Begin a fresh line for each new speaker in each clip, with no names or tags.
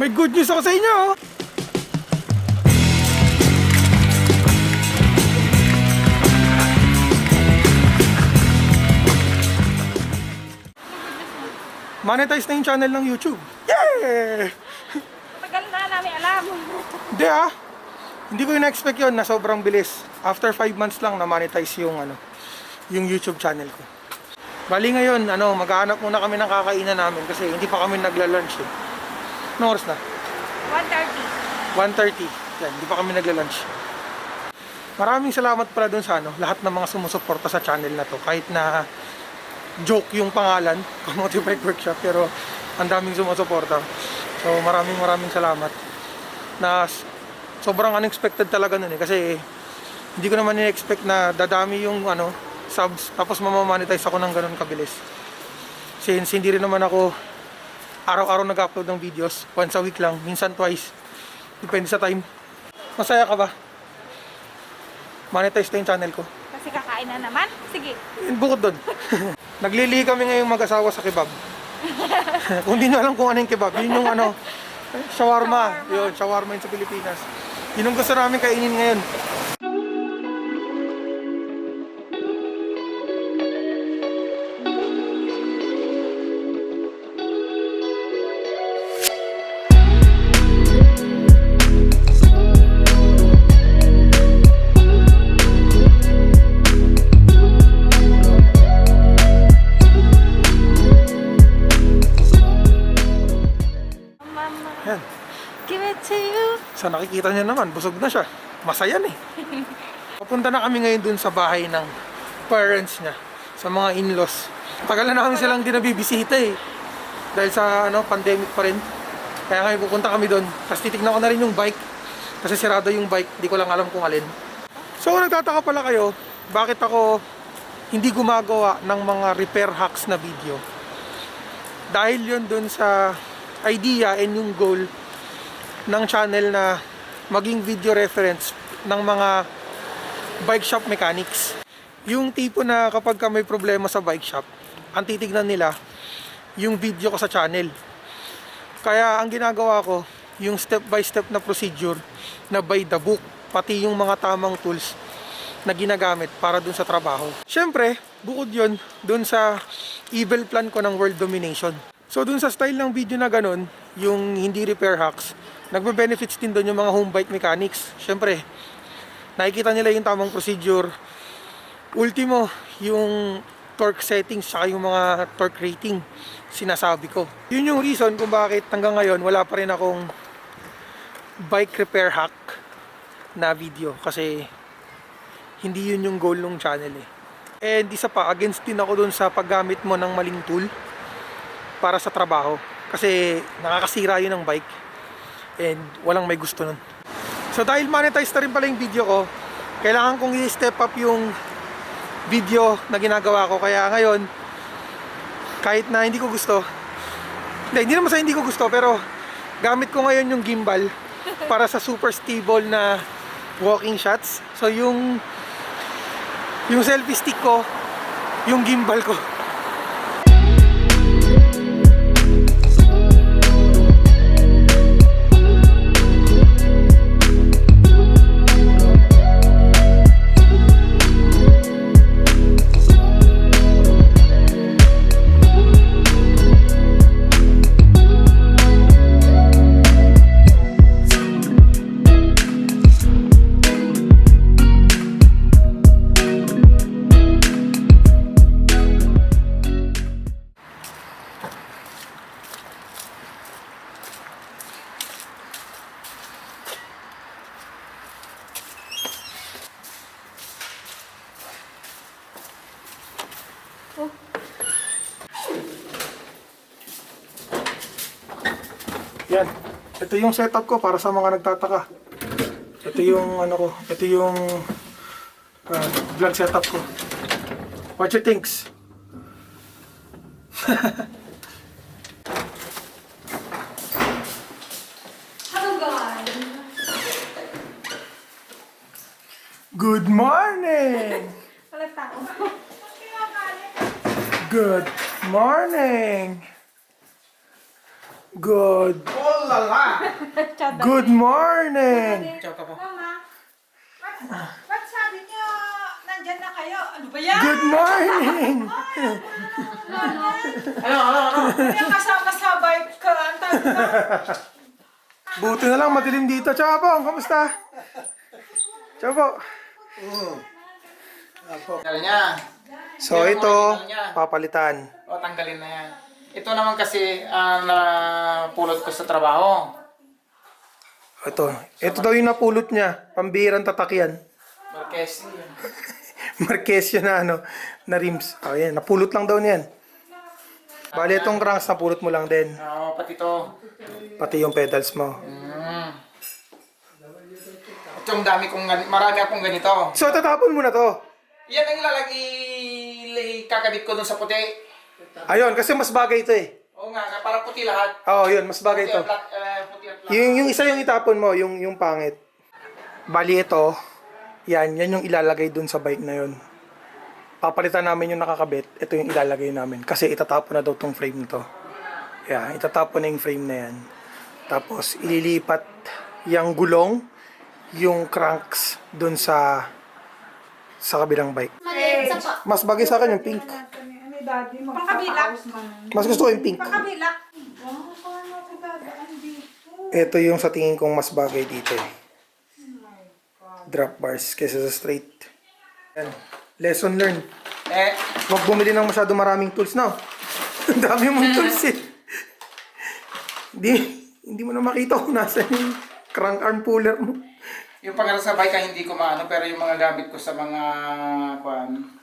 May good news ako sa inyo. Monetize na yung channel ng YouTube. Yeah!
Tagal na namin alam.
Hindi Hindi ko na-expect yun na sobrang bilis. After 5 months lang na monetize yung yung YouTube channel ko. Bali ngayon, maghahanap muna kami ng kakainan namin kasi hindi pa kami nagla-lunch eh. Anong oras na?
1:30.
1:30. Yan, hindi pa kami nagla-lunch. Maraming salamat pala dun sa lahat ng mga sumusuporta sa channel na to. Kahit na joke yung pangalan, Kamote Bike Workshop, pero ang daming sumusuporta. So maraming salamat. Na sobrang unexpected talaga nun eh. Kasi hindi ko naman in-expect na dadami yung subs, tapos mamamonetize ako ng ganun kabilis. Since hindi rin naman ako araw-araw nag-upload ng videos, once a week lang, minsan twice, depende sa time. Masaya ka ba? Monetize na yung channel ko.
Kasi kakain na naman. Sige.
Bukod doon, naglili kami ngayong mag-asawa sa kebab. Kung di nyo alam kung ano yung kebab, yun yung shawarma. Yun, shawarma yun sa Pilipinas. Yun ang gusto namin kainin ngayon. Yan.
Give it to you.
Sa nakikita niya naman, busog na siya. Masaya na eh. Papunta na kami ngayon dun sa bahay ng parents niya. Sa mga in-laws. Tagal na namin silang di nabibisita eh. Dahil sa pandemic pa rin. Kaya ngayon pupunta kami dun. Tapos titignan ko na rin yung bike. Kasi sirado yung bike. Di ko lang alam kung alin. So kung nagtataka pala kayo, bakit ako hindi gumagawa ng mga repair hacks na video? Dahil yun dun sa idea and yung goal ng channel na maging video reference ng mga bike shop mechanics. Yung tipo na kapag ka may problema sa bike shop, ang titignan nila yung video ko sa channel. Kaya ang ginagawa ko, yung step by step na procedure na by the book, pati yung mga tamang tools na ginagamit para dun sa trabaho. Syempre, bukod yun dun sa evil plan ko ng world domination. So dun sa style ng video na ganun, yung hindi repair hacks, nagbe-benefits din doon yung mga home bike mechanics. Syempre, nakikita nila yung tamang procedure. Ultimo, yung torque settings saka yung mga torque rating, sinasabi ko. Yun yung reason kung bakit hanggang ngayon wala pa rin akong bike repair hack na video. Kasi hindi yun yung goal ng channel eh. And isa pa, against din ako dun sa paggamit mo ng maling tool para sa trabaho. Kasi nakakasira yun ng bike. And walang may gusto nun. So dahil monetize na rin pala yung video ko, kailangan kong i-step up yung video na ginagawa ko. Kaya ngayon, kahit na hindi ko gusto, hindi naman sa hindi ko gusto, pero gamit ko ngayon yung gimbal para sa super stable na walking shots. So yung selfie stick ko, yung gimbal ko. Yan. Ito yung setup ko para sa mga nagtataka. Ito yung ito yung vlog setup ko. What you thinks?
Hello guys.
Good morning.
Wala tao.
Good morning. Good.
Oh la la!
Good morning.
Ciao ka po.
Mama, ba't sabi niyo nandyan na kayo? Ano ba yan?
Good morning.
Ano?
Kaya kasama sa bike ka. Ang tabi na.
Buti na lang madilim dito. Ciao po, kamusta? Ciao po.
Tanggalin niya.
So ito, papalitan.
O, tanggalin na yan. Ito naman kasi napulot ko sa trabaho.
Ito daw yung napulot niya. Pambihirang tatakyan.
Marquez.
Marquesio na na rims. Oh, yan, napulot lang daw niyan. Bali itong cranks napulot mo lang din.
Oo, pati ito.
Pati yung pedals mo.
At yung dami kong, marami akong ganito.
So tatapon mo na to.
Yan ang kakabit ko dun sa puti.
Ayun, kasi mas bagay ito eh.
Oo nga, para puti lahat.
Oo, yun, mas bagay
Puti
ito.
at black, puti at black.
Yung isa yung itapon mo, yung pangit. Bali ito, yan yung ilalagay dun sa bike na yun. Papalitan namin yung nakakabit, ito yung ilalagay namin. Kasi itatapon na daw tong frame nito. Yan, itatapon na yung frame na yan. Tapos ililipat yung gulong, yung cranks dun sa kabilang bike. Mas bagay sa akin yung pink.
Pangkabilak.
Mas gusto ko yung pink.
Pangkabilak.
Ito yung sa tingin kong mas bagay dito eh. Drop bars kaysa sa straight. Yan. Lesson learned. Huwag bumili ng masyado maraming tools na. Ang dami mong tools eh. Hindi mo na makita kung nasa yung crank arm puller mo.
Yung pangarap sa bike hindi ko maano, pero yung mga gamit ko sa mga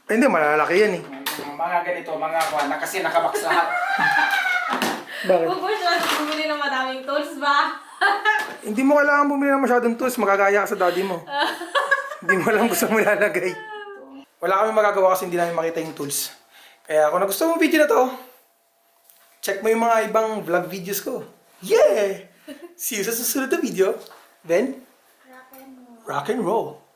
Ay, hindi, malalaki yan eh.
mga ganito, mga na kasi nakabox lahat.
Bakit?
Bubus lang bumili ng madaming tools ba?
Hindi mo kailangan bumili ng masyadong tools. Magagaya ka sa daddy mo. Hindi mo alam kung saan mo lalagay. Wala kami magagawa kasi hindi namin makita yung tools. Kaya kung nagustuhan mo video na to, check mo yung mga ibang vlog videos ko. Yeah! See you sa susunod na video. Then, rock and roll.